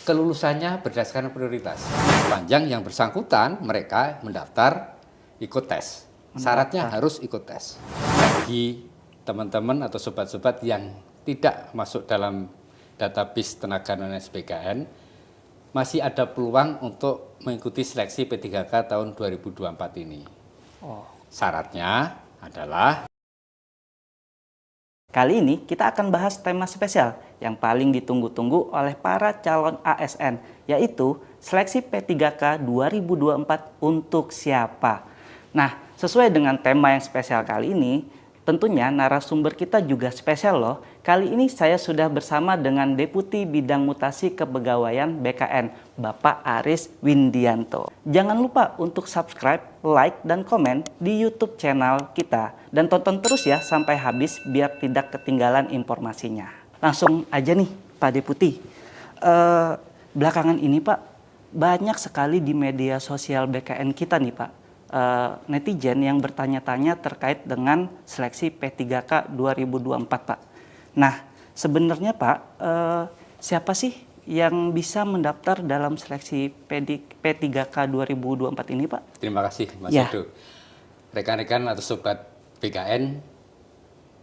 Kelulusannya berdasarkan prioritas. Sepanjang yang bersangkutan mereka mendaftar ikut tes. Syaratnya harus ikut tes. Bagi teman-teman atau sobat-sobat yang tidak masuk dalam database tenaga non-SBKN, masih ada peluang untuk mengikuti seleksi P3K tahun 2024 ini. Syaratnya adalah Kali ini kita akan bahas tema spesial yang paling ditunggu-tunggu oleh para calon ASN, yaitu seleksi P3K 2024 untuk siapa. Nah, sesuai dengan tema yang spesial kali ini, tentunya narasumber kita juga spesial loh. Kali ini saya sudah bersama dengan Deputi Bidang Mutasi Kepegawaian BKN, Bapak Aris Windianto. Jangan lupa untuk subscribe, like, dan komen di YouTube channel kita. Dan tonton terus ya sampai habis biar tidak ketinggalan informasinya. Langsung aja nih Pak Deputi. Belakangan ini Pak, banyak sekali di media sosial BKN kita nih Pak, netizen yang bertanya-tanya terkait dengan seleksi P3K 2024 Pak. Nah, sebenarnya Pak, siapa sih yang bisa mendaftar dalam seleksi P3K 2024 ini Pak? Terima kasih Mas Ya. Edo. Rekan-rekan atau sobat BKN,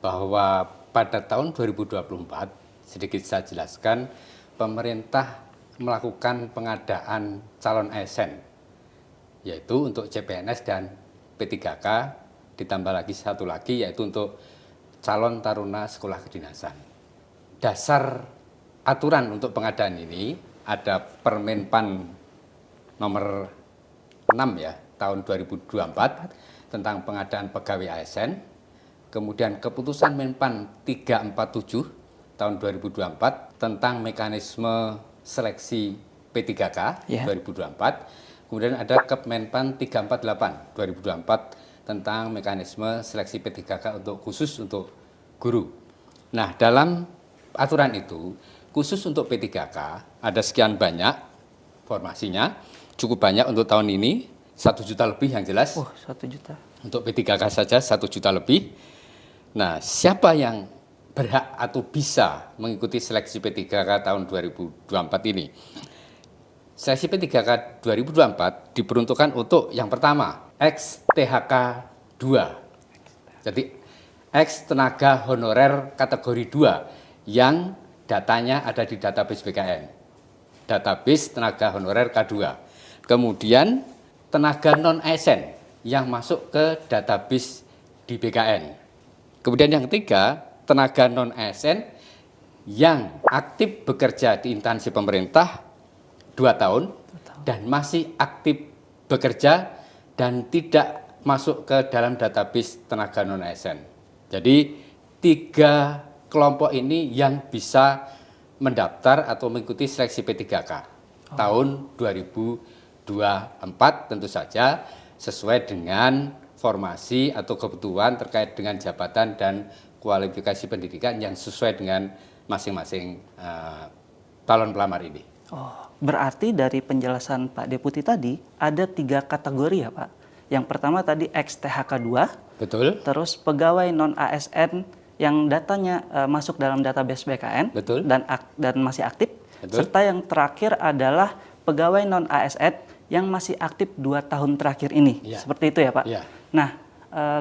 bahwa pada tahun 2024, sedikit saya jelaskan, pemerintah melakukan pengadaan calon ASN, yaitu untuk CPNS dan P3K, ditambah lagi satu lagi yaitu untuk calon taruna sekolah kedinasan. Dasar aturan untuk pengadaan ini ada Permenpan nomor 6 ya, tahun 2024 tentang pengadaan pegawai ASN, kemudian keputusan Menpan 347 tahun 2024 tentang mekanisme seleksi P3K 2024, kemudian ada Kemenpan 348 2024 tentang mekanisme seleksi P3K untuk khusus untuk guru. Nah, dalam aturan itu, khusus untuk P3K ada sekian banyak formasinya, cukup banyak untuk tahun ini, 1 juta lebih yang jelas. 1 juta. Untuk P3K saja 1 juta lebih. Nah, siapa yang berhak atau bisa mengikuti seleksi P3K tahun 2024 ini? Seleksi P3K 2024 diperuntukkan untuk yang pertama, ex-THK 2. Jadi, ex-tenaga honorer kategori 2 yang datanya ada di database BKN. Database tenaga honorer K2. Kemudian, tenaga non-ASN yang masuk ke database di BKN. Kemudian yang ketiga, tenaga non-ASN yang aktif bekerja di instansi pemerintah 2 tahun dan masih aktif bekerja dan tidak masuk ke dalam database tenaga non-ASN. Jadi 3 kelompok ini yang bisa mendaftar atau mengikuti seleksi P3K tahun 2024 tentu saja sesuai dengan formasi atau kebutuhan terkait dengan jabatan dan kualifikasi pendidikan yang sesuai dengan masing-masing calon pelamar ini. Berarti dari penjelasan Pak Deputi tadi ada 3 kategori ya Pak. Yang pertama tadi ex-THK 2, betul. Terus pegawai non-ASN yang datanya masuk dalam database BKN, betul. Dan masih aktif, betul. Serta yang terakhir adalah pegawai non-ASN yang masih aktif 2 tahun terakhir ini. Ya. Seperti itu ya Pak? Ya. Nah,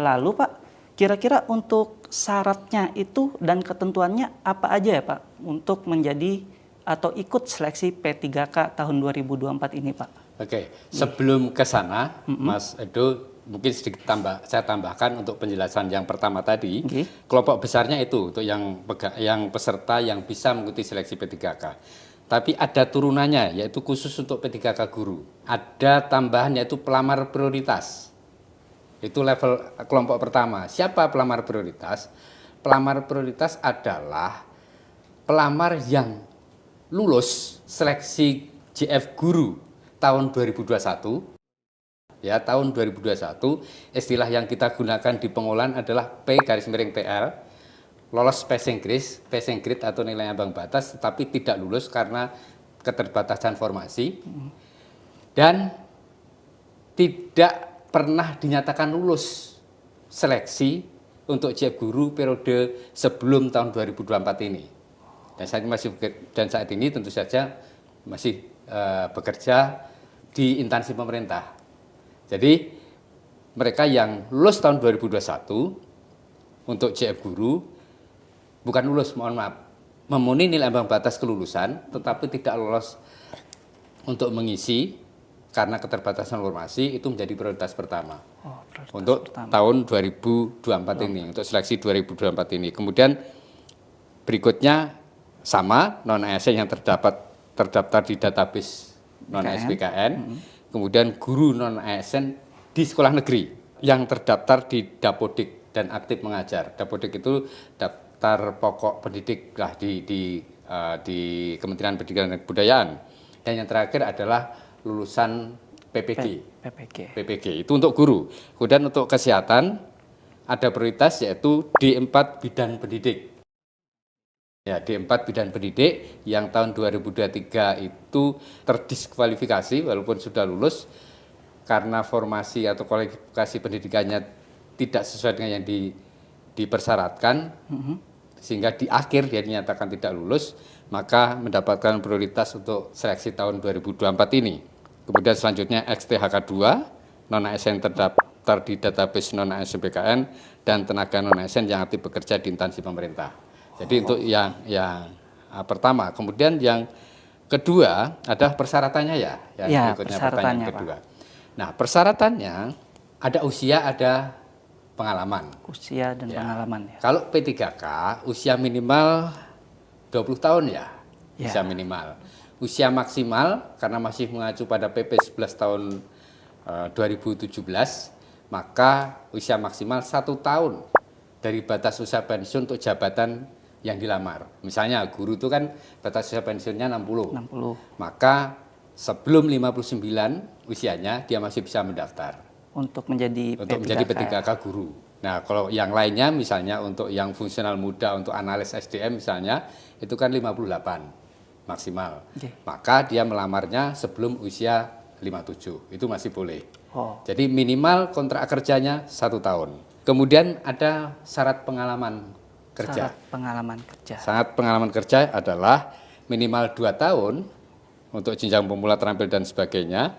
lalu Pak, kira-kira untuk syaratnya itu dan ketentuannya apa aja ya Pak untuk menjadi atau ikut seleksi P3K tahun 2024 ini Pak? Oke, sebelum ke sana, Mas Edo, mungkin sedikit saya tambahkan untuk penjelasan yang pertama tadi. Kelompok besarnya itu untuk yang peserta yang bisa mengikuti seleksi P3K. Tapi ada turunannya, yaitu khusus untuk P3K guru. Ada tambahan yaitu pelamar prioritas. Itu level kelompok pertama. Siapa pelamar prioritas? Pelamar prioritas adalah pelamar yang lulus seleksi JF guru tahun 2021. Ya, tahun 2021, istilah yang kita gunakan di pengolahan adalah P-TL, lolos passing grade atau nilai ambang batas, tetapi tidak lulus karena keterbatasan formasi, dan tidak pernah dinyatakan lulus seleksi untuk JF guru periode sebelum tahun 2024 ini. Dan saat ini tentu saja masih bekerja di instansi pemerintah. Jadi mereka yang lulus tahun 2021 untuk CF Guru bukan lulus, mohon maaf, memenuhi nilai ambang batas kelulusan, tetapi tidak lolos untuk mengisi karena keterbatasan formasi, itu menjadi prioritas pertama. Untuk tahun 2024 ini, untuk seleksi 2024 ini. Kemudian berikutnya sama, non-ASN yang terdaftar di database non-ASN PKN, kemudian guru non-ASN di sekolah negeri yang terdaftar di Dapodik dan aktif mengajar. Dapodik itu daftar pokok pendidik lah di Kementerian Pendidikan dan Kebudayaan. Dan yang terakhir adalah lulusan PPG itu untuk guru. Kemudian untuk kesehatan ada prioritas yaitu D4 bidang pendidik. Ya, D4 bidang pendidik yang tahun 2023 itu terdiskualifikasi walaupun sudah lulus karena formasi atau kualifikasi pendidikannya tidak sesuai dengan yang dipersyaratkan, sehingga di akhir dia dinyatakan tidak lulus, maka mendapatkan prioritas untuk seleksi tahun 2024 ini. Kemudian selanjutnya XTHK2, non-ASN terdaftar di database non-ASN PKN, dan tenaga non-ASN yang aktif bekerja di instansi pemerintah. Jadi untuk yang pertama. Kemudian yang kedua adalah persyaratannya ya berikutnya pertanyaan kedua. Pak. Nah, persyaratannya ada usia, ada pengalaman. Usia dan pengalaman ya. Kalau P3K usia minimal 20 tahun ya. Usia minimal. Usia maksimal karena masih mengacu pada PP 11 tahun 2017, maka usia maksimal 1 tahun dari batas usia pensiun untuk jabatan yang dilamar. Misalnya guru itu kan batas usia pensiunnya 60. Maka sebelum 59 usianya dia masih bisa mendaftar. Untuk menjadi P3K guru. Nah, kalau yang lainnya misalnya untuk yang fungsional muda, untuk analis SDM misalnya, itu kan 58 maksimal. Maka dia melamarnya sebelum usia 57, itu masih boleh. Jadi minimal kontrak kerjanya 1 tahun. Kemudian ada syarat pengalaman kerja. Syarat pengalaman kerja adalah minimal 2 tahun untuk jenjang pemula terampil dan sebagainya,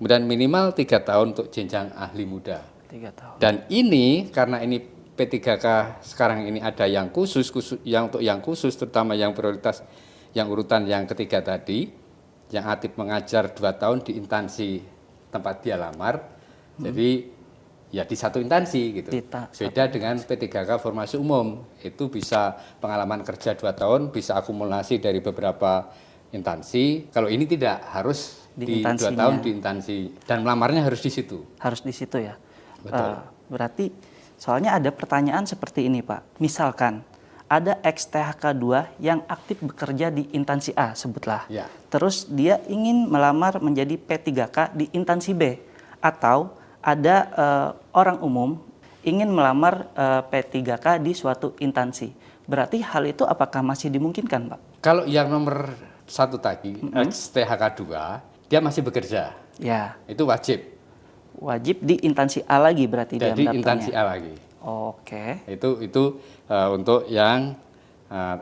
kemudian minimal 3 tahun untuk jenjang ahli muda. 3 tahun. Dan ini karena ini P3K sekarang ini ada yang khusus untuk yang khusus, terutama yang prioritas, yang urutan yang ketiga tadi, yang aktif mengajar 2 tahun di instansi tempat dia lamar, jadi ya di satu instansi gitu. Beda dengan P3K formasi umum, itu bisa pengalaman kerja 2 tahun, bisa akumulasi dari beberapa instansi. Kalau ini tidak, harus di 2 tahun di instansi dan melamarnya harus di situ. Harus di situ ya. Betul. Berarti soalnya ada pertanyaan seperti ini Pak. Misalkan ada XTHK2 yang aktif bekerja di instansi A, sebutlah. Ya. Terus dia ingin melamar menjadi P3K di instansi B, atau ada orang umum ingin melamar P3K di suatu instansi. Berarti hal itu apakah masih dimungkinkan, Pak? Kalau yang nomor 1 tadi, XTHK2, dia masih bekerja. Ya. Itu wajib. Wajib di instansi A lagi berarti dia di instansi A lagi. Oke. Itu untuk yang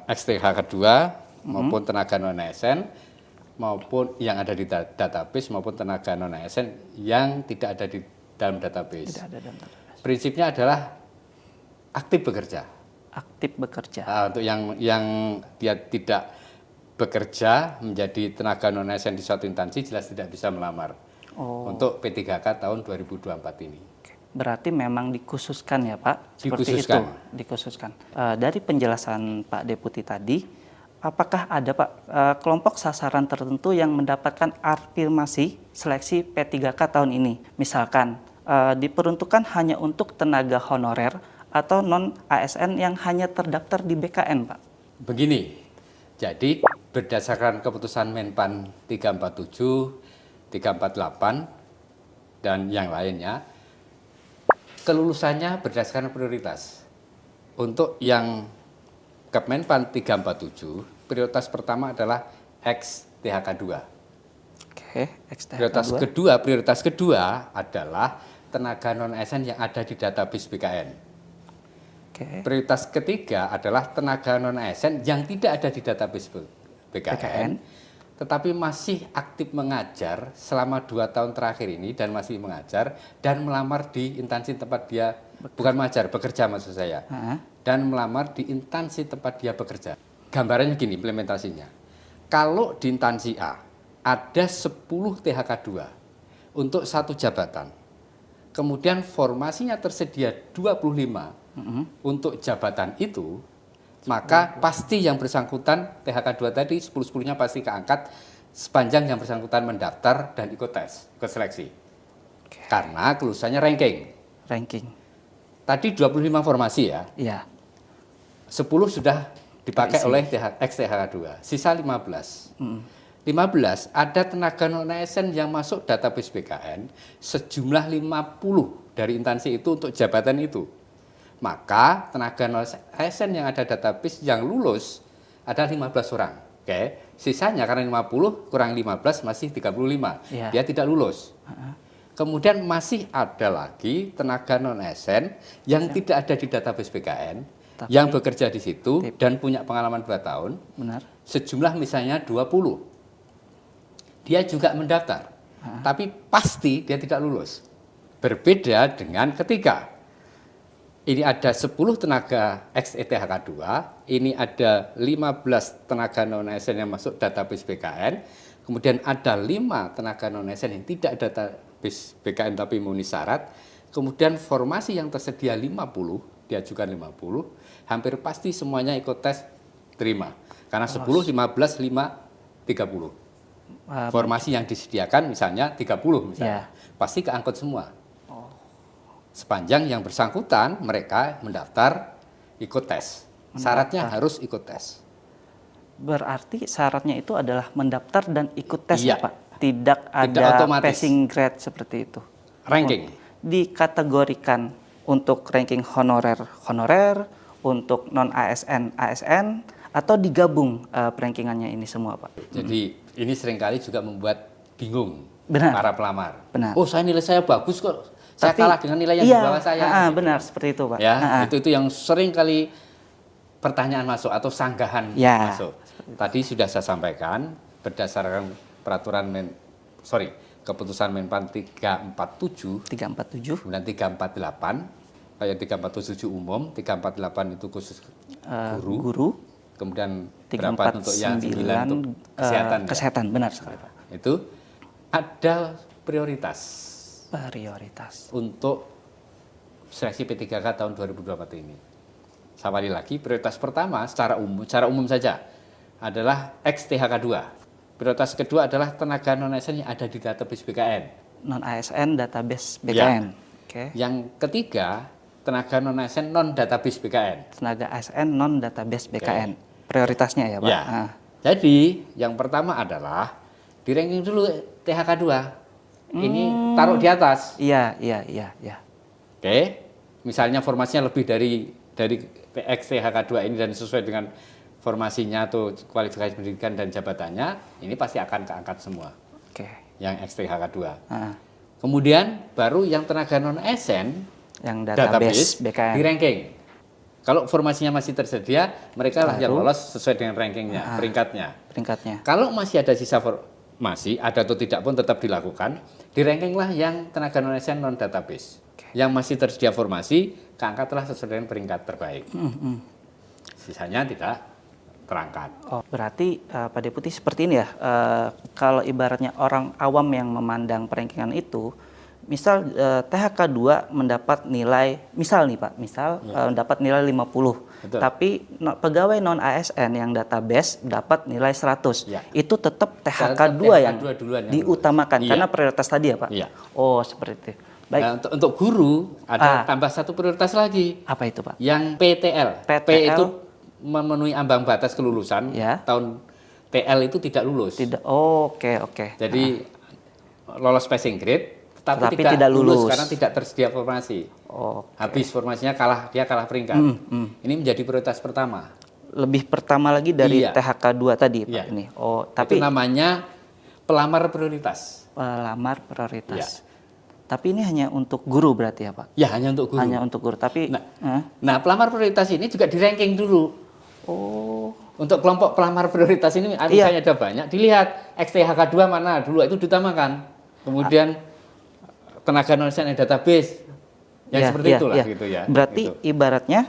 XTHK2 maupun tenaga non-ASN, maupun yang ada di database, maupun tenaga non-ASN yang tidak ada di dalam database. Tidak ada dalam database. Prinsipnya adalah aktif bekerja. Aktif bekerja. Untuk yang dia tidak bekerja menjadi tenaga non-ASN di suatu instansi, jelas tidak bisa melamar. Untuk P3K tahun 2024 ini. Berarti memang dikhususkan ya Pak? Seperti dikhususkan. itu, dikhususkan. Dari penjelasan Pak Deputi tadi, apakah ada Pak kelompok sasaran tertentu yang mendapatkan afirmasi seleksi P3K tahun ini? Misalkan diperuntukkan hanya untuk tenaga honorer atau non-ASN yang hanya terdaftar di BKN Pak? Begini, jadi berdasarkan keputusan Menpan 347, 348, dan yang lainnya, kelulusannya berdasarkan prioritas. Untuk yang Kemenpan 347, prioritas pertama adalah XTHK2. Oke, XTHK2. Prioritas kedua adalah tenaga non-ASN yang ada di database BKN. Oke. Prioritas ketiga adalah tenaga non-ASN yang tidak ada di database BKN. tetapi masih aktif mengajar selama 2 tahun terakhir ini dan masih mengajar dan melamar di instansi tempat dia bukan mengajar, bekerja maksud saya. Dan melamar di instansi tempat dia bekerja. Gambarannya gini implementasinya. Kalau di instansi A ada 10 THK2 untuk satu jabatan. Kemudian formasinya tersedia 25 untuk jabatan itu, maka pasti yang bersangkutan THK2 tadi 10-10-nya pasti keangkat sepanjang yang bersangkutan mendaftar dan ikut tes, ikut seleksi. Karena kelulusannya ranking. Tadi 25 formasi ya. Iya. 10 sudah dipakai oleh ex-THK2, sisa 15. 15 ada tenaga non-ASN yang masuk database BKN sejumlah 50 dari instansi itu untuk jabatan itu. Maka tenaga non-ASN yang ada database yang lulus ada 15 orang. Oke, sisanya karena 50 kurang 15 masih 35. Ya. Dia tidak lulus. Kemudian masih ada lagi tenaga non-ASN yang tidak ada di database BKN, yang bekerja di situ dan punya pengalaman 2 tahun. Benar. Sejumlah misalnya 20. Dia juga mendaftar, tapi pasti dia tidak lulus. Berbeda dengan ketika ini ada 10 tenaga ex-THK2, ini ada 15 tenaga non-ASN yang masuk database BKN, kemudian ada 5 tenaga non-ASN yang tidak database BKN tapi memenuhi syarat, kemudian formasi yang tersedia 50, diajukan 50, hampir pasti semuanya ikut tes terima. Karena 10, 15, 5, 30. Formasi yang disediakan misalnya 30 misalnya, pasti keangkut semua. Sepanjang yang bersangkutan mereka mendaftar ikut tes. Syaratnya harus ikut tes. Berarti syaratnya itu adalah mendaftar dan ikut tes Iya. ya Pak? Tidak ada otomatis. passing grade seperti itu? Ranking. Dikategorikan untuk ranking honorer, untuk non-ASN, ASN, atau digabung rankingannya ini semua Pak? Jadi ini seringkali juga membuat bingung Benar. para pelamar. Benar. Oh saya nilai saya bagus kok. Saya kalah dengan nilai yang di bawah saya. Gitu. Benar, seperti itu Pak. Ya, itu yang sering kali pertanyaan masuk atau sanggahan masuk. Tadi sudah saya sampaikan berdasarkan peraturan keputusan Menpan 347, kemudian 348, kayak 347 umum, 348 itu khusus guru. Kemudian berapa untuk yang 9 untuk kesehatan. Kesehatan, benar sekali Pak. Itu ada prioritas untuk seleksi P3K tahun 2024 ini. Sekali lagi, prioritas pertama secara umum saja adalah ex-THK2. Prioritas kedua adalah tenaga non-ASN yang ada di database BKN. Non-ASN database BKN. Ya. Yang ketiga, tenaga non-ASN non-database BKN. Tenaga ASN non-database BKN. Prioritasnya ya Pak? Ya. Jadi, yang pertama adalah di ranking dulu THK2. Ini taruh di atas. Iya. Oke, misalnya formasinya lebih dari ex-THK2 ini dan sesuai dengan formasinya atau kualifikasi pendidikan dan jabatannya, ini pasti akan keangkat semua. Oke. Yang ex-THK2. Kemudian baru yang tenaga non-ASN yang database BKN di ranking. Kalau formasinya masih tersedia, mereka lah yang lolos sesuai dengan rankingnya, peringkatnya. Kalau masih ada sisa formasi, ada atau tidak pun tetap dilakukan, di ranking lah yang tenaga non-ASN non-database. Yang masih tersedia formasi, keangkatlah sesuai dengan peringkat terbaik. Sisanya tidak terangkat. Oh, berarti Pak Deputi seperti ini ya, kalau ibaratnya orang awam yang memandang perankingan itu, misal THK2 mendapat nilai, misal nih Pak, mendapat nilai 50. Betul. Tapi pegawai non-ASN yang database dapat nilai 100. Ya. Itu tetap THK2 yang diutamakan karena prioritas tadi ya Pak? Iya. Oh, seperti itu. Baik. Nah, untuk guru ada tambah satu prioritas lagi. Apa itu Pak? Yang PTL. P itu memenuhi ambang batas kelulusan. Tahun TL itu tidak lulus. Tidak. Oh, oke. Jadi lolos passing grade tapi tidak lulus karena tidak tersedia formasi. Habis formasinya dia kalah peringkat. Ini menjadi prioritas pertama. Lebih pertama lagi dari THK2 tadi Pak ini. Oh, tapi itu namanya pelamar prioritas. Pelamar prioritas. Tapi ini hanya untuk guru berarti ya Pak? Ya, hanya untuk guru. Hanya untuk guru. Tapi nah pelamar prioritas ini juga di ranking dulu. Oh. untuk kelompok pelamar prioritas ini misalnya ada banyak, dilihat XTHK 2 mana dulu itu ditambahkan. Kemudian tenaga non-ASN database yang seperti itulah gitu ya. Berarti gitu. Ibaratnya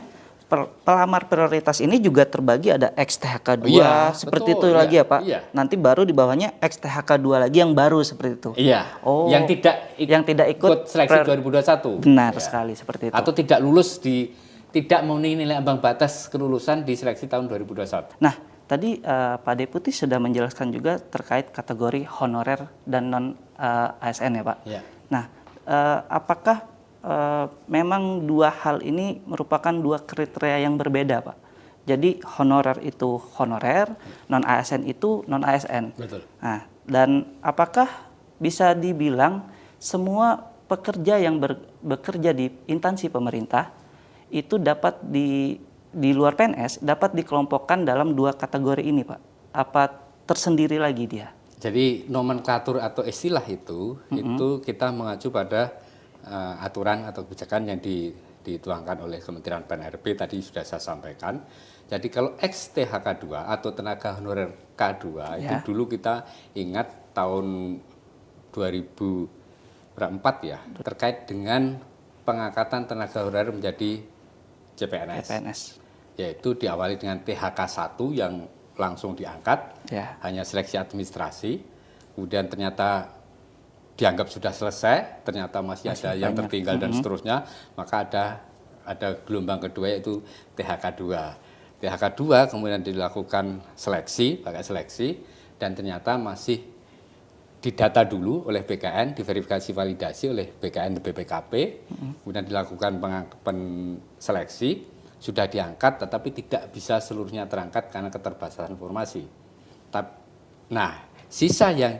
pelamar prioritas ini juga terbagi ada XTHK 2 seperti betul, itu lagi ya Pak. Iya. Nanti baru di bawahnya XTHK 2 lagi yang baru seperti itu. Iya. Oh. Yang tidak ikut seleksi 2021. Benar sekali seperti itu. Atau tidak lulus tidak memenuhi nilai ambang batas kelulusan di seleksi tahun 2021. Nah, tadi Pak Deputi sudah menjelaskan juga terkait kategori honorer dan non ASN ya Pak. Iya. Nah, apakah memang dua hal ini merupakan dua kriteria yang berbeda, Pak? Jadi honorer itu honorer, non ASN itu non ASN. Betul. Nah, dan apakah bisa dibilang semua pekerja yang bekerja di instansi pemerintah itu dapat di luar PNS dapat dikelompokkan dalam dua kategori ini, Pak? Apa tersendiri lagi dia? Jadi nomenklatur atau istilah itu kita mengacu pada aturan atau kebijakan yang dituangkan oleh Kementerian PNRB tadi sudah saya sampaikan. Jadi kalau XTHK 2 atau tenaga honorer K2 itu dulu kita ingat tahun 2004 ya, terkait dengan pengangkatan tenaga honorer menjadi CPNS. Yaitu diawali dengan THK 1 yang langsung diangkat, hanya seleksi administrasi, kemudian ternyata dianggap sudah selesai, ternyata masih ada yang tertinggal dan seterusnya, maka ada gelombang kedua yaitu THK 2. THK 2 kemudian dilakukan pakai seleksi, dan ternyata masih didata dulu oleh BKN, diverifikasi validasi oleh BKN dan BPKP, kemudian dilakukan seleksi, sudah diangkat tetapi tidak bisa seluruhnya terangkat karena keterbatasan informasi. Nah, sisa yang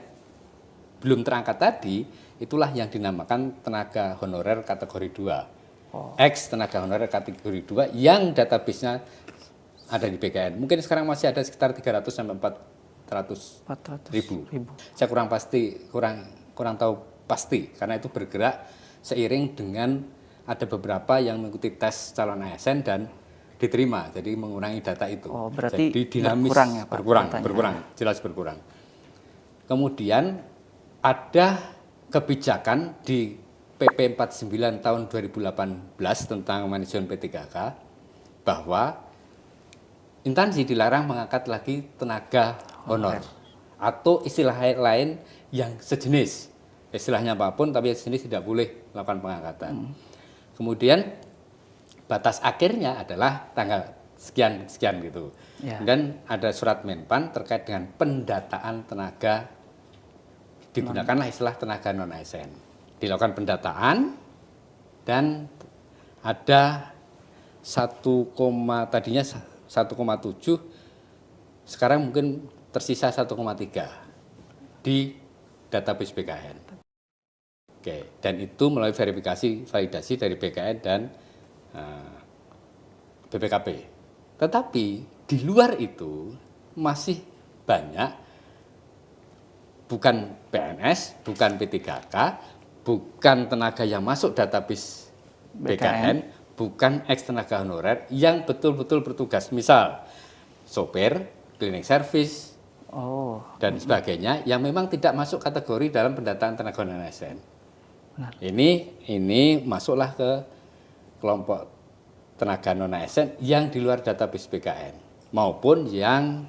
belum terangkat tadi, itulah yang dinamakan tenaga honorer kategori 2. Ex tenaga honorer kategori 2 yang database-nya ada di BKN. Mungkin sekarang masih ada sekitar 300 sampai 400 ribu. Saya kurang tahu pasti, karena itu bergerak seiring dengan ada beberapa yang mengikuti tes calon ASN dan diterima, jadi mengurangi data itu. Berarti jadi dinamis, berkurang ya Pak? Berkurang, jelas berkurang. Kemudian ada kebijakan di PP 49 tahun 2018 tentang manajemen P3K bahwa instansi dilarang mengangkat lagi tenaga honor atau istilah lain yang sejenis. Istilahnya apapun tapi sejenis tidak boleh melakukan pengangkatan. Kemudian batas akhirnya adalah tanggal sekian gitu. Dan ada surat Menpan terkait dengan pendataan tenaga, digunakanlah istilah tenaga non ASN. Dilakukan pendataan dan ada tadinya 1,7, sekarang mungkin tersisa 1,3 di database BKN. Oke, dan itu melalui verifikasi validasi dari BKN dan BPKP. Tetapi di luar itu masih banyak bukan PNS, bukan P3K, bukan tenaga yang masuk database BKN, bukan ex tenaga honorer yang betul-betul bertugas. Misal, sopir, cleaning service, dan sebagainya yang memang tidak masuk kategori dalam pendataan tenaga non ASN. Ini masuklah ke kelompok tenaga non ASN yang di luar database BKN maupun yang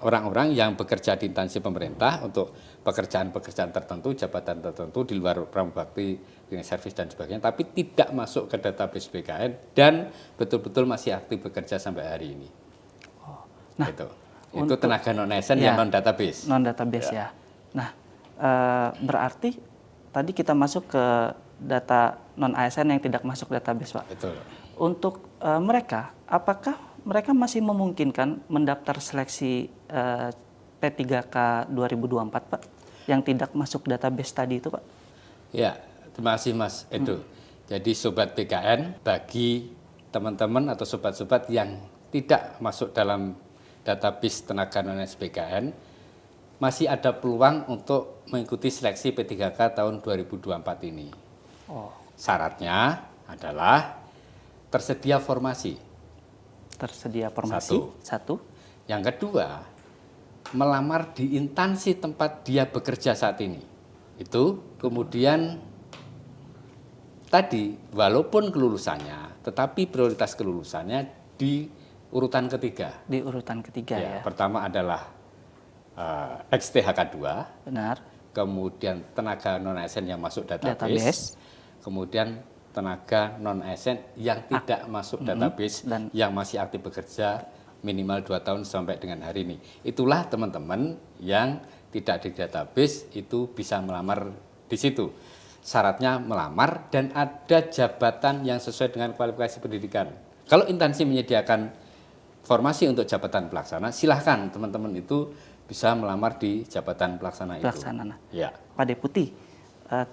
orang-orang yang bekerja di instansi pemerintah untuk pekerjaan-pekerjaan tertentu, jabatan tertentu di luar pramugari, cleaning service dan sebagainya, tapi tidak masuk ke database BKN dan betul-betul masih aktif bekerja sampai hari ini. Nah, itu tenaga non ASN yang non database. Non database ya. Nah, berarti tadi kita masuk ke data non ASN yang tidak masuk database, Pak. Betul. Untuk mereka, apakah mereka masih memungkinkan mendaftar seleksi P3K 2024, Pak, yang tidak masuk database tadi itu, Pak? Ya, terima kasih Mas Edo. Jadi Sobat BKN, bagi teman-teman atau sobat-sobat yang tidak masuk dalam database tenaga non-ASN BKN, masih ada peluang untuk mengikuti seleksi P3K tahun 2024 ini. Syaratnya adalah tersedia formasi. Tersedia formasi, satu. Yang kedua, melamar di instansi tempat dia bekerja saat ini. Itu kemudian tadi walaupun kelulusannya, tetapi prioritas kelulusannya di urutan ketiga. Di urutan ketiga ya. Pertama adalah XTHK 2, Benar. kemudian tenaga non-ASN yang masuk database, kemudian tenaga non-ASN yang tidak masuk database dan yang masih aktif bekerja minimal 2 tahun sampai dengan hari ini. Itulah teman-teman yang tidak di database itu bisa melamar di situ. Syaratnya melamar dan ada jabatan yang sesuai dengan kualifikasi pendidikan. Kalau instansi menyediakan formasi untuk jabatan pelaksana, silahkan teman-teman itu bisa melamar di jabatan pelaksana itu. Ya. Pak Deputi,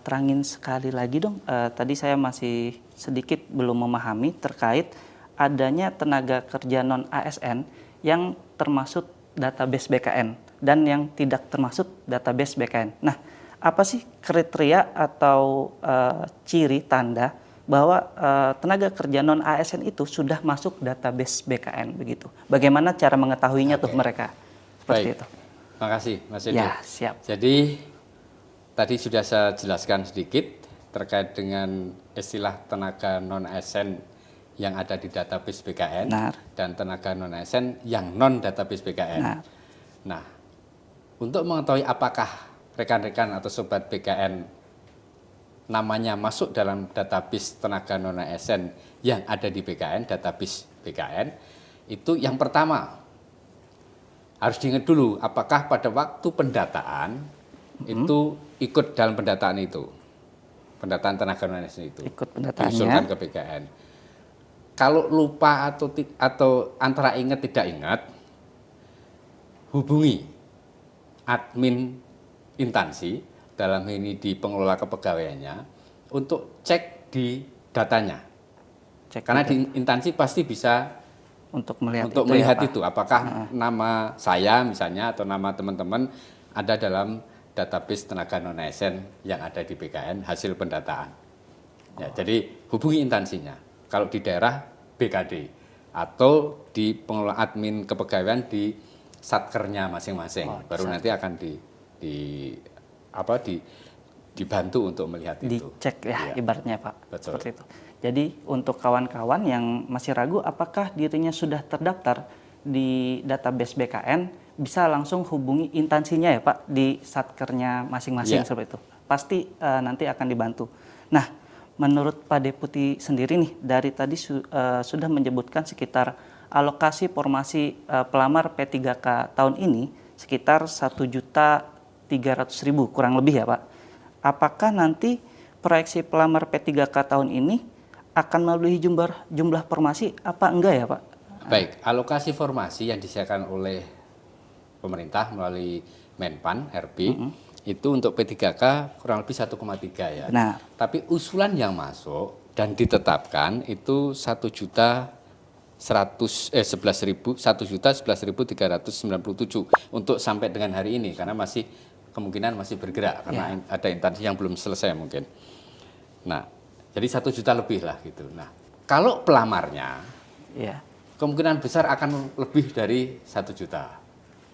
terangin sekali lagi dong. Tadi saya masih sedikit belum memahami terkait adanya tenaga kerja non ASN yang termasuk database BKN dan yang tidak termasuk database BKN. Nah, apa sih kriteria atau ciri tanda bahwa tenaga kerja non ASN itu sudah masuk database BKN begitu? Bagaimana cara mengetahuinya tuh mereka? Seperti itu. Terima kasih, Mas Edi. Ya, siap. Jadi tadi sudah saya jelaskan sedikit terkait dengan istilah tenaga non ASN yang ada di database BKN. Benar. Dan tenaga non ASN yang non database BKN. Benar. Nah, untuk mengetahui apakah rekan-rekan atau sobat BKN namanya masuk dalam database tenaga non ASN yang ada di BKN, database BKN, itu yang pertama harus diingat dulu apakah pada waktu pendataan itu ikut dalam pendataan itu, pendataan tenaga non ASN itu, ikut pendataannya, diusulkan ke BKN. Kalau lupa atau antara ingat tidak ingat, hubungi admin instansi, dalam ini di pengelola kepegawaiannya, untuk cek di datanya. Karena di instansi pasti bisa untuk melihat itu, apakah nama saya misalnya atau nama teman-teman ada dalam database tenaga non ASN yang ada di BKN hasil pendataan. Ya, jadi hubungi instansinya. Kalau di daerah BKD atau di pengelola admin kepegawaian di satkernya masing-masing, baru nanti akan dibantu untuk melihat itu. Dicek ya, ibaratnya Pak. Betul. Seperti itu. Jadi untuk kawan-kawan yang masih ragu apakah dirinya sudah terdaftar di database BKN, bisa langsung hubungi instansinya ya Pak di satkernya masing-masing seperti itu. Pasti nanti akan dibantu. Nah, menurut Pak Deputi sendiri nih, dari tadi sudah menyebutkan sekitar alokasi formasi pelamar P3K tahun ini sekitar 1.300.000 kurang lebih ya Pak. Apakah nanti proyeksi pelamar P3K tahun ini akan melebihi jumlah formasi apa enggak ya Pak? Baik, alokasi formasi yang disediakan oleh pemerintah melalui Menpan RP itu untuk P3K kurang lebih 1,3 ya. Benar. Tapi usulan yang masuk dan ditetapkan itu 1.11.397 untuk sampai dengan hari ini, karena kemungkinan masih bergerak karena ada instansi yang belum selesai mungkin. Nah, jadi 1 juta lebih lah gitu. Nah, kalau pelamarnya kemungkinan besar akan lebih dari 1 juta.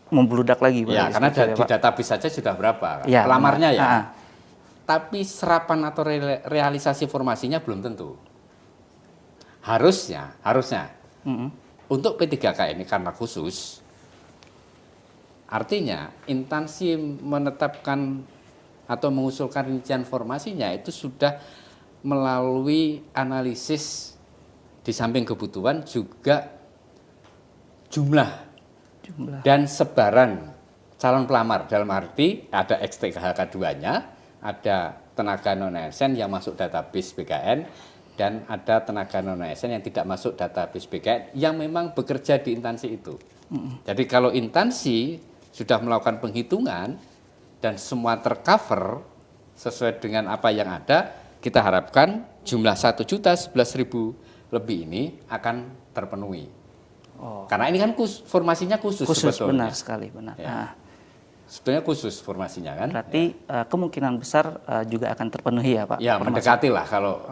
Membludak lagi Pak. Ya, karena di database saja sudah berapa ya, pelamarnya ya. Tapi serapan atau realisasi formasinya belum tentu. Harusnya untuk P3K ini karena khusus, artinya instansi menetapkan atau mengusulkan rincian formasinya itu sudah melalui analisis di samping kebutuhan juga jumlah dan sebaran calon pelamar, dalam arti ada XTHK 2-nya, ada tenaga non-ASN yang masuk database BKN, dan ada tenaga non-ASN yang tidak masuk database BKN yang memang bekerja di instansi itu. Jadi kalau instansi sudah melakukan penghitungan dan semua tercover sesuai dengan apa yang ada, kita harapkan jumlah 1.011.000 lebih ini akan terpenuhi. Karena ini kan formasinya khusus sebetulnya. Benar sekali, benar. Ya. Sebenarnya khusus formasinya kan. Berarti kemungkinan besar juga akan terpenuhi ya Pak? Ya, mendekati lah. Kalau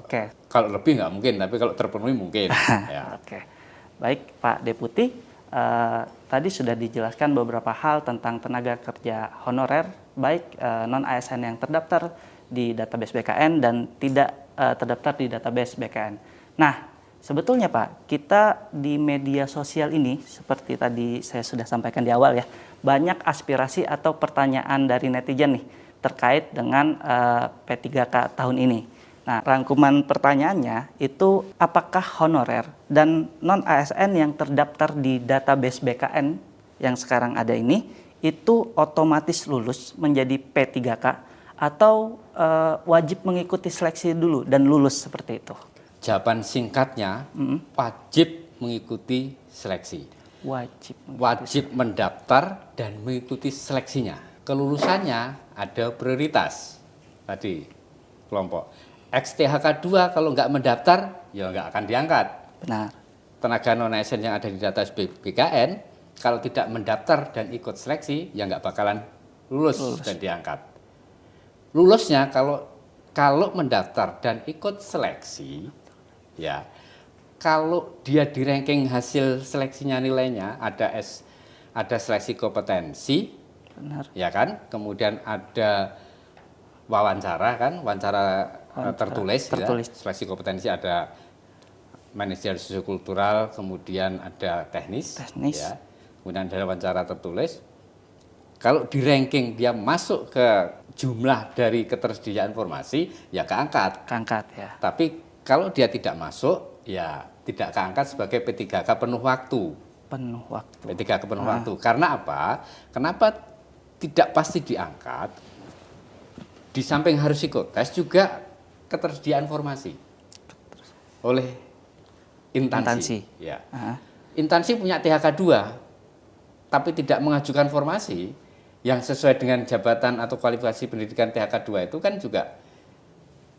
lebih nggak mungkin, tapi kalau terpenuhi mungkin. Oke. Baik Pak Deputi, tadi sudah dijelaskan beberapa hal tentang tenaga kerja honorer, baik non-ASN yang terdaftar di database BKN dan tidak terdaftar di database BKN. Nah, sebetulnya Pak, kita di media sosial ini, seperti tadi saya sudah sampaikan di awal ya, banyak aspirasi atau pertanyaan dari netizen nih terkait dengan P3K tahun ini. Nah, rangkuman pertanyaannya itu apakah honorer dan non-ASN yang terdaftar di database BKN yang sekarang ada ini itu otomatis lulus menjadi P3K atau wajib mengikuti seleksi dulu dan lulus seperti itu? Jawaban singkatnya, wajib mengikuti seleksi. Wajib mendaftar dan mengikuti seleksinya. Kelulusannya ada prioritas. Tadi kelompok. XTHK 2 kalau nggak mendaftar, ya nggak akan diangkat. Benar. Tenaga non-ASN yang ada di database BKN, kalau tidak mendaftar dan ikut seleksi, ya nggak bakalan lulus dan diangkat. Lulusnya kalau mendaftar dan ikut seleksi, ya kalau dia di ranking hasil seleksinya nilainya ada seleksi kompetensi, benar, ya kan, kemudian ada wawancara kan, wawancara tertulis. Ya. Seleksi kompetensi ada manajerial sosiokultural, kemudian ada teknis. Ya. Kemudian ada wawancara tertulis. Kalau di ranking dia masuk ke jumlah dari ketersediaan informasi, ya keangkat. Keangkat ya. Tapi kalau dia tidak masuk, ya tidak keangkat sebagai P3K penuh waktu. Penuh waktu. P3K penuh waktu. Karena apa? Kenapa tidak pasti diangkat? Di samping harus ikut tes juga ketersediaan informasi oleh instansi. Ya. Instansi punya THK 2, tapi tidak mengajukan formasi yang sesuai dengan jabatan atau kualifikasi pendidikan THK 2 itu kan juga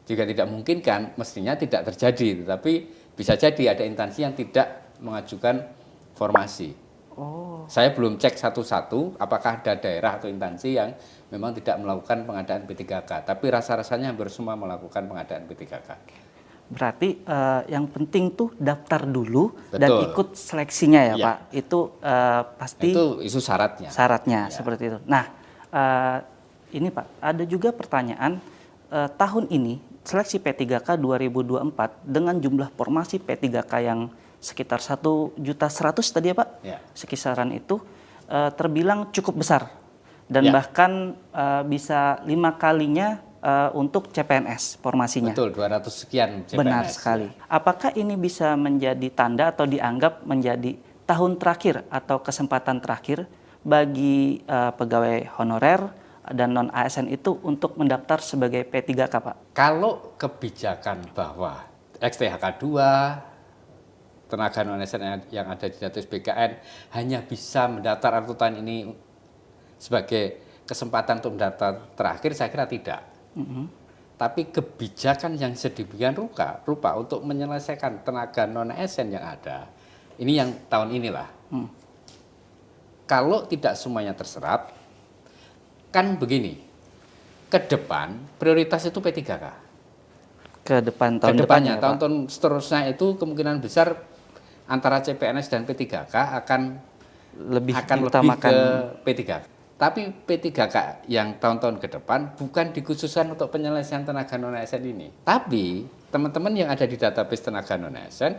tidak mungkin kan, mestinya tidak terjadi. Tetapi bisa jadi ada instansi yang tidak mengajukan formasi. Saya belum cek satu-satu apakah ada daerah atau instansi yang memang tidak melakukan pengadaan P3K, tapi rasa-rasanya hampir semua melakukan pengadaan P3K. Berarti yang penting tuh daftar dulu. Betul. Dan ikut seleksinya ya, Pak. Itu pasti itu isu syaratnya. Syaratnya seperti itu. Nah, ini Pak, ada juga pertanyaan tahun ini seleksi P3K 2024 dengan jumlah formasi P3K yang sekitar 1.100.000 tadi ya Pak, sekisaran itu terbilang cukup besar dan bahkan bisa 5 kalinya untuk CPNS formasinya. Betul, 200 sekian CPNS. Benar sekali. Apakah ini bisa menjadi tanda atau dianggap menjadi tahun terakhir atau kesempatan terakhir bagi pegawai honorer dan non-ASN itu untuk mendaftar sebagai P3K Pak? Kalau kebijakan bahwa XTHK 2 tenaga non-ASN yang ada di database BKN hanya bisa mendaftar atau tahun ini sebagai kesempatan untuk mendaftar terakhir, saya kira tidak. Tapi kebijakan yang sedemikian rupa untuk menyelesaikan tenaga non-ASN yang ada, ini yang tahun inilah. Kalau tidak semuanya terserap, kan begini, ke depan prioritas itu P3K. Ke depan tahun depannya, depannya, tahun-tahun seterusnya itu kemungkinan besar antara CPNS dan P3K akan lebih ke P3K. Tapi P3K yang tahun-tahun ke depan bukan dikhususkan untuk penyelesaian tenaga non-ASN ini. Tapi teman-teman yang ada di database tenaga non-ASN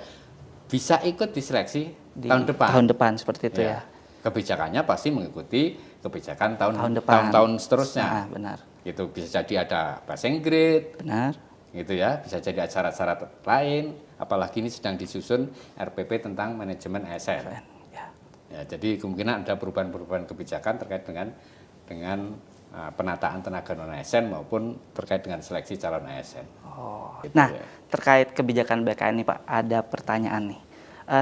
bisa ikut diseleksi tahun depan. Tahun depan seperti itu ya. Kebijakannya pasti mengikuti kebijakan tahun-tahun seterusnya. Benar. Itu bisa jadi ada passing grade. Benar. Gitu ya, bisa jadi syarat-syarat lain, apalagi ini sedang disusun RPP tentang manajemen ASN. Ya, jadi kemungkinan ada perubahan-perubahan kebijakan terkait dengan penataan tenaga non-ASN maupun terkait dengan seleksi calon ASN. Gitu nah, ya. Terkait kebijakan BKN ini Pak, ada pertanyaan nih.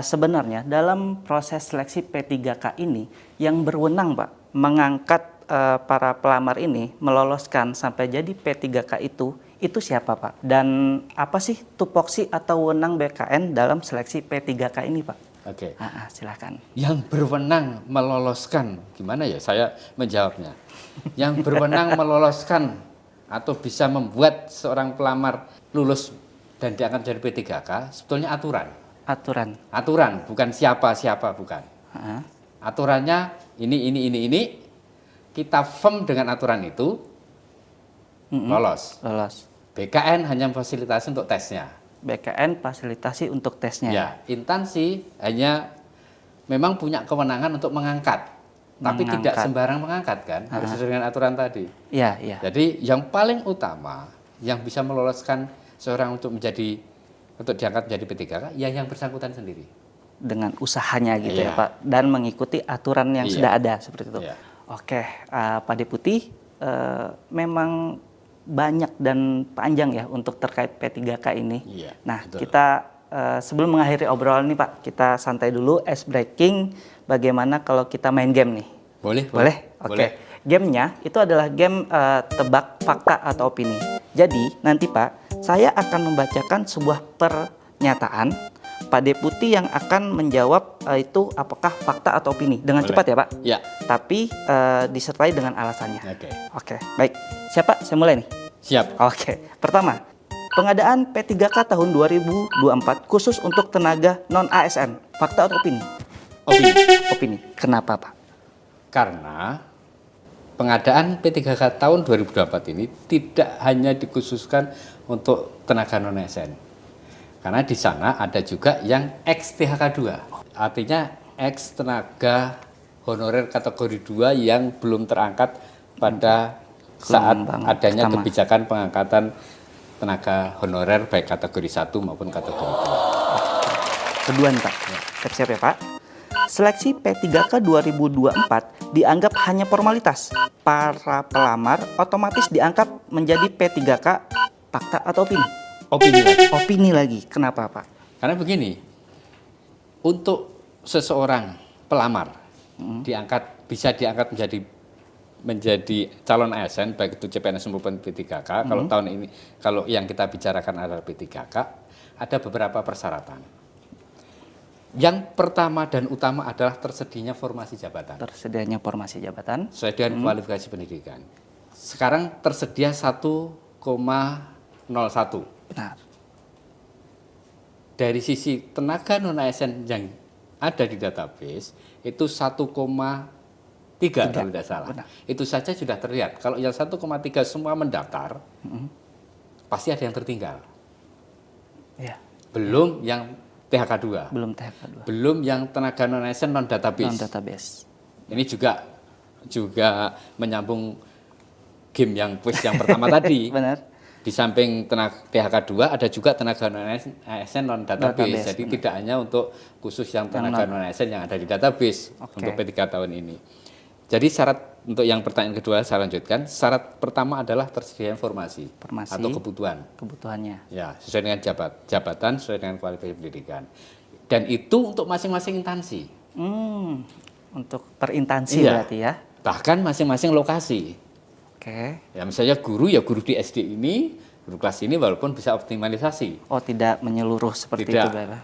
Sebenarnya dalam proses seleksi P3K ini yang berwenang Pak mengangkat para pelamar ini meloloskan sampai jadi P3K itu siapa Pak? Dan apa sih tupoksi atau wewenang BKN dalam seleksi P3K ini Pak? Oke. Silakan. Yang berwenang meloloskan, gimana ya saya menjawabnya? Yang berwenang meloloskan atau bisa membuat seorang pelamar lulus dan diangkat menjadi P3K sebetulnya aturan. Aturan, bukan siapa-siapa, bukan. Heeh. Aturannya ini. Kita firm dengan aturan itu, lolos. Lolos. BKN hanya memfasilitasi untuk tesnya. BKN fasilitasi untuk tesnya. Ya, instansi hanya memang punya kewenangan untuk mengangkat. Tapi tidak sembarang mengangkat kan, harus sesuai dengan aturan tadi. Iya, iya. Jadi yang paling utama yang bisa meloloskan seorang untuk diangkat menjadi P3K, ya yang bersangkutan sendiri. Dengan usahanya gitu Iya. ya Pak, dan mengikuti aturan yang Iya. sudah ada seperti itu. Iya. Oke, Pak Deputi, memang banyak dan panjang ya untuk terkait P3K ini. Iya, Nah, betul. kita sebelum mengakhiri obrolan ini Pak, kita santai dulu, ice breaking. Bagaimana kalau kita main game nih? Boleh? Boleh? Oke. Gamenya itu adalah game tebak fakta atau opini. Jadi nanti Pak, saya akan membacakan sebuah pernyataan. Pak Deputi yang akan menjawab itu apakah fakta atau opini dengan Boleh. cepat ya Pak. Ya. Tapi disertai dengan alasannya. Oke. Oke, baik. Siapa? Saya mulai nih. Siap. Oke. Pertama, pengadaan P3K tahun 2024 khusus untuk tenaga non ASN. Fakta atau opini? Opini. Opini. Kenapa Pak? Karena pengadaan P3K tahun 2024 ini tidak hanya dikhususkan untuk tenaga non ASN. Karena di sana ada juga yang ex THK 2. Artinya ex tenaga honorer kategori 2 yang belum terangkat pada saat Gelombang adanya pertama. kebijakan pengangkatan tenaga honorer baik kategori 1 maupun kategori 2. Kedua nih Pak. Siap-siap ya Pak. Seleksi P3K 2024 dianggap hanya formalitas. Para pelamar otomatis diangkat menjadi P3K. Fakta atau opini? Opini lagi. Opini lagi. Kenapa Pak? Karena begini, untuk seseorang pelamar bisa diangkat menjadi calon ASN baik itu CPNS maupun P3K. Kalau tahun ini, kalau yang kita bicarakan adalah P3K, ada beberapa persyaratan. Yang pertama dan utama adalah tersedianya formasi jabatan Tersedianya formasi jabatan. sesuai dengan kualifikasi pendidikan. Sekarang tersedia 1,01. Benar. Dari sisi tenaga non ASN yang ada di database itu 1,3 kalau tidak salah. Benar. Itu saja sudah terlihat. Kalau yang 1,3 semua mendaftar, pasti ada yang tertinggal. Ya, Belum yang THK 2, belum THK 2. belum yang tenaga non ASN non database. Non database. Ini juga menyambung game yang quiz yang pertama tadi. Benar. Di samping tenaga THK 2 ada juga tenaga non ASN non database. Jadi benar. tidak hanya untuk khusus yang tenaga non ASN yang ada di database Oke. untuk P3 tahun ini. Jadi syarat untuk yang pertanyaan kedua saya lanjutkan. Syarat pertama adalah tersedia informasi Informasi. atau kebutuhan. Kebutuhannya. Ya, sesuai dengan jabatan, sesuai dengan kualifikasi pendidikan. Dan itu untuk masing-masing instansi. Untuk perintansi Iya. berarti ya. Bahkan masing-masing lokasi. Oke. Ya misalnya guru di SD ini, guru kelas ini walaupun bisa optimalisasi. Oh, tidak menyeluruh seperti itu Tidak. Bapak.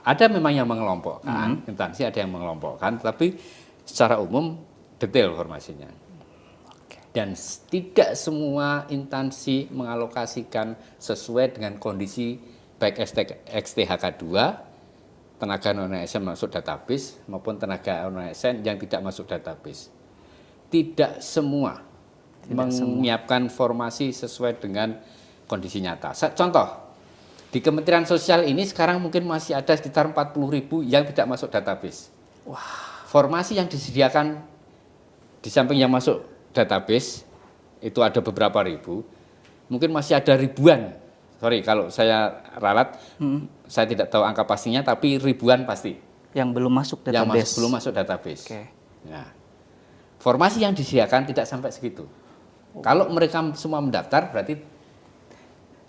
Ada memang yang mengelompokkan, instansi ada yang mengelompokkan, tapi secara umum detail formasinya. Dan tidak semua instansi mengalokasikan sesuai dengan kondisi baik XTHK 2, tenaga non-ASN masuk database, maupun tenaga non-ASN yang tidak masuk database. Tidak semua menyiapkan formasi sesuai dengan kondisi nyata. Contoh, di Kementerian Sosial ini sekarang mungkin masih ada sekitar 40.000 yang tidak masuk database. Wah. Formasi yang disediakan di samping yang masuk database itu ada beberapa ribu, mungkin masih ada ribuan. Sorry kalau saya ralat, saya tidak tahu angka pastinya, tapi ribuan pasti. Yang belum masuk database. Yang belum masuk database. Oke. Nah, formasi yang disediakan tidak sampai segitu. Kalau mereka semua mendaftar, berarti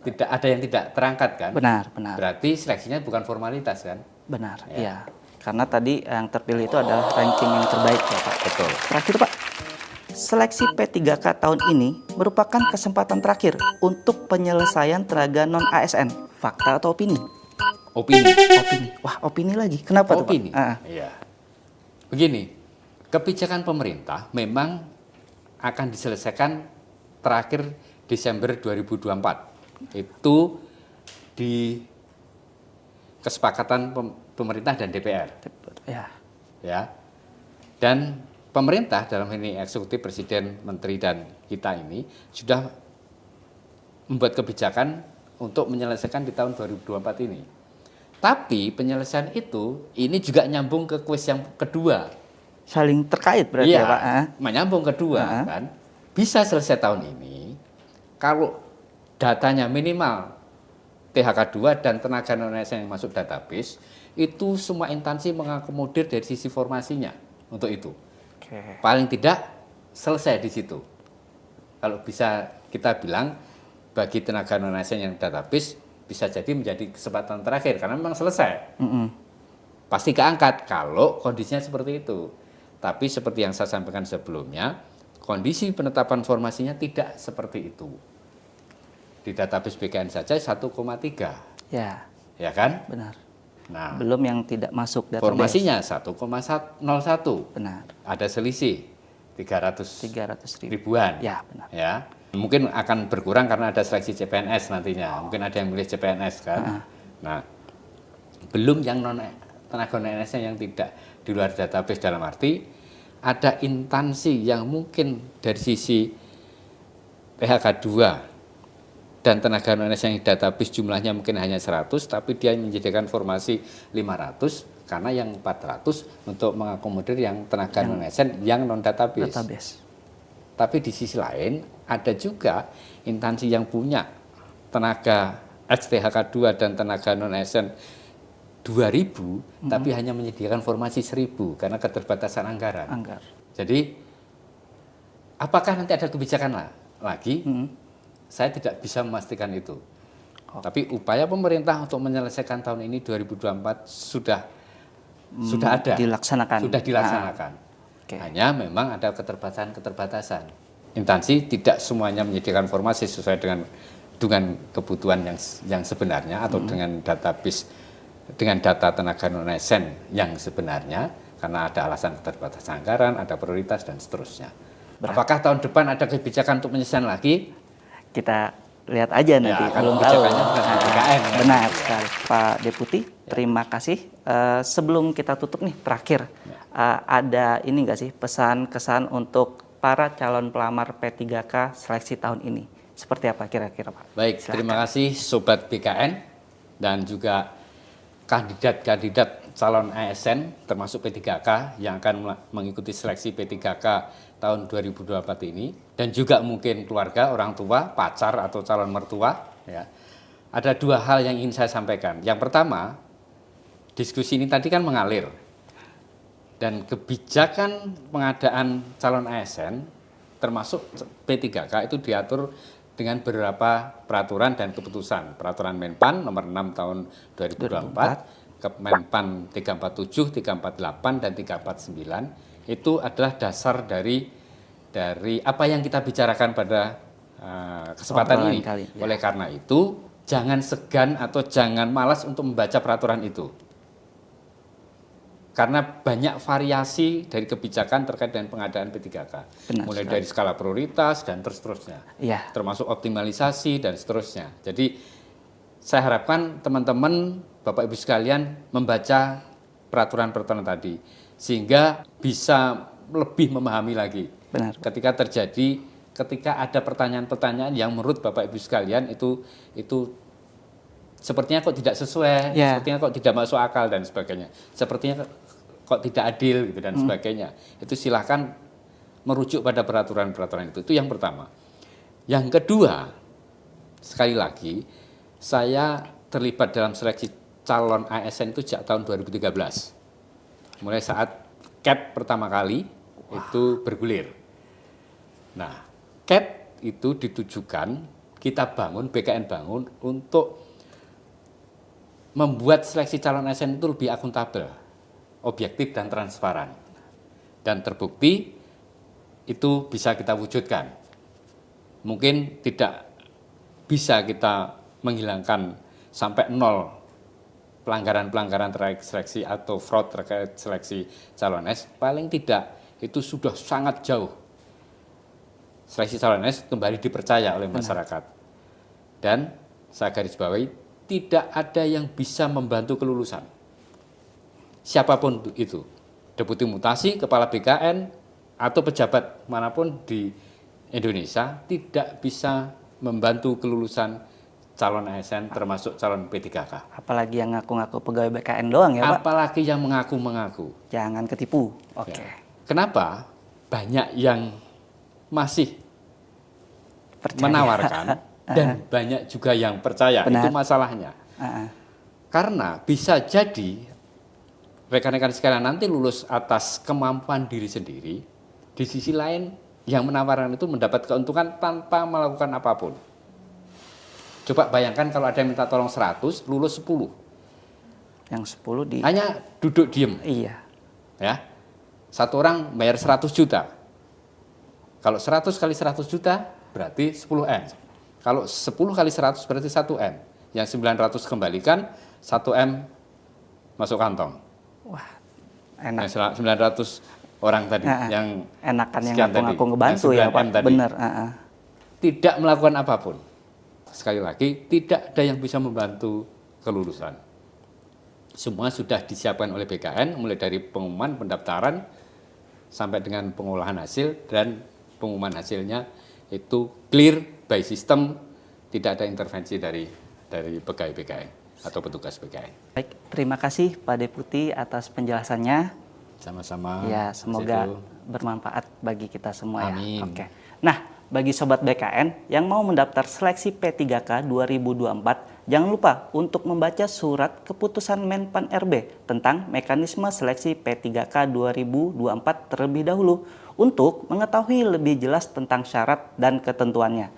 tidak ada yang tidak terangkat kan? Benar, benar. Berarti seleksinya bukan formalitas kan? Benar, iya. Karena tadi yang terpilih itu adalah ranking yang terbaik ya Pak. Betul. Terakhir Pak, seleksi P3K tahun ini merupakan kesempatan terakhir untuk penyelesaian tenaga non-ASN. Fakta atau opini? Opini. Opini. Wah, opini lagi. Kenapa tuh Pak? Opini. Iya. Begini, kebijakan pemerintah memang akan diselesaikan terakhir Desember 2024. Itu di kesepakatan pemerintah dan DPR. Ya. Ya. Dan pemerintah dalam ini eksekutif, presiden, menteri dan kita ini sudah membuat kebijakan untuk menyelesaikan di tahun 2024 ini. Tapi penyelesaian itu ini juga nyambung ke kuis yang kedua. Saling terkait berarti Iya, ya Pak? menyambung kedua kan. Bisa selesai tahun ini kalau datanya minimal THK2 dan tenaga non-ASN yang masuk database, itu semua instansi mengakomodir dari sisi formasinya untuk itu. Oke. Paling tidak selesai di situ. Kalau bisa kita bilang bagi tenaga non-ASN yang database bisa jadi menjadi kesempatan terakhir karena memang selesai. Pasti keangkat kalau kondisinya seperti itu. Tapi seperti yang saya sampaikan sebelumnya, kondisi penetapan formasinya tidak seperti itu. Di database BKN saja 1,3. Ya, Ya kan? benar. Nah, Belum yang tidak masuk database. formasinya 1,01. Benar. Ada selisih 300 300.000. ribuan. Ya, benar. Ya. Mungkin akan berkurang karena ada seleksi CPNS nantinya. Mungkin ada yang milih CPNS kan. Nah, belum yang tenaga non-ASN yang tidak di luar database, dalam arti ada instansi yang mungkin dari sisi PHK2 dan tenaga non-ASN yang database jumlahnya mungkin hanya 100, tapi dia menyediakan formasi 500 karena yang 400 untuk mengakomodir yang tenaga non-ASN yang non-database. Tapi di sisi lain ada juga instansi yang punya tenaga XTHK2 dan tenaga non-ASN 2.000, tapi hanya menyediakan formasi 1.000 karena keterbatasan anggaran. Jadi apakah nanti ada kebijakan lagi? Saya tidak bisa memastikan itu. Tapi upaya pemerintah untuk menyelesaikan tahun ini 2024 sudah ada. Sudah dilaksanakan. Hanya memang ada keterbatasan. Instansi tidak semuanya menyediakan formasi sesuai dengan kebutuhan yang sebenarnya atau dengan database, dengan data tenaga non-ASN yang sebenarnya, karena ada alasan keterbatasan anggaran, ada prioritas dan seterusnya. Apakah tahun depan ada kebijakan untuk penyelesaian lagi? Kita lihat aja nanti. Kalau kebijakannya BKN. Benar sekali, Pak Deputi. Terima kasih. Sebelum kita tutup nih, terakhir ada ini nggak sih pesan kesan untuk para calon pelamar P3K seleksi tahun ini? Seperti apa kira-kira Pak? Baik, silahkan. Terima kasih Sobat BKN dan juga kandidat-kandidat calon ASN termasuk P3K yang akan mengikuti seleksi P3K tahun 2024 ini, dan juga mungkin keluarga, orang tua, pacar atau calon mertua. Ya. Ada dua hal yang ingin saya sampaikan. Yang pertama, diskusi ini tadi kan mengalir, dan kebijakan pengadaan calon ASN termasuk P3K itu diatur dengan beberapa peraturan dan keputusan. Peraturan Menpan nomor 6 tahun 2024, Menpan 347, 348 dan 349 itu adalah dasar dari apa yang kita bicarakan pada kesempatan ini. Oleh karena itu, jangan segan atau jangan malas untuk membaca peraturan itu. Karena banyak variasi dari kebijakan terkait dengan pengadaan P3K. Mulai dari skala prioritas dan seterusnya. Termasuk optimalisasi dan seterusnya. Jadi saya harapkan teman-teman, Bapak Ibu sekalian membaca peraturan-peraturan tadi, sehingga bisa lebih memahami lagi. Ketika ada pertanyaan-pertanyaan yang menurut Bapak Ibu sekalian itu sepertinya kok tidak sesuai, sepertinya kok tidak masuk akal dan sebagainya. Sepertinya kok tidak adil gitu dan sebagainya. Itu silahkan merujuk pada peraturan-peraturan itu. Itu yang pertama. Yang kedua, sekali lagi, saya terlibat dalam seleksi calon ASN itu sejak tahun 2013. Mulai saat CAT pertama kali itu bergulir. Nah, CAT itu ditujukan, kita bangun, BKN bangun untuk membuat seleksi calon ASN itu lebih akuntabel, objektif dan transparan. Dan terbukti itu bisa kita wujudkan. Mungkin tidak bisa kita menghilangkan sampai nol pelanggaran-pelanggaran terkait seleksi atau fraud terkait seleksi calon ASN, paling tidak itu sudah sangat jauh. Seleksi calon ASN kembali dipercaya oleh masyarakat. Dan saya garis bawahi, tidak ada yang bisa membantu kelulusan. Siapapun itu. deputi mutasi, kepala BKN, atau pejabat manapun di Indonesia tidak bisa membantu kelulusan calon ASN termasuk calon P3K. Apalagi yang ngaku-ngaku pegawai BKN doang ya Pak? Apalagi yang mengaku-mengaku. Jangan ketipu. Oke. Ya. Kenapa? Banyak yang masih Percaya. menawarkan dan banyak juga yang percaya. Benar. Itu masalahnya. Karena bisa jadi rekan-rekan sekalian nanti lulus atas kemampuan diri sendiri, di sisi lain yang menawarkan itu mendapat keuntungan tanpa melakukan apapun. Coba bayangkan kalau ada yang minta tolong 100, lulus 10. Yang 10 di... Hanya duduk diem. Iya. Ya. Satu orang bayar 100 juta. Kalau 100 kali 100 juta berarti 10M. Kalau 10 kali 100 berarti 1M. Yang 900 kembalikan, 1M masuk kantong. Wah, enak. Yang 900 orang tadi yang enakan yang sekian ngaku-ngaku tadi, ngebantu yang ya 9M Pak. tadi. Bener. Tidak melakukan apapun. Sekali lagi, tidak ada yang bisa membantu kelulusan. Semua sudah disiapkan oleh BKN, mulai dari pengumuman pendaftaran sampai dengan pengolahan hasil, dan pengumuman hasilnya itu clear by system, tidak ada intervensi dari pegawai BKN atau petugas BKN. Baik, terima kasih Pak Deputi atas penjelasannya. Sama-sama. Ya, semoga bermanfaat bagi kita semua. Amin. Ya. Oke. Nah, bagi Sobat BKN yang mau mendaftar seleksi P3K 2024, jangan lupa untuk membaca surat keputusan Menpan RB tentang mekanisme seleksi P3K 2024 terlebih dahulu untuk mengetahui lebih jelas tentang syarat dan ketentuannya.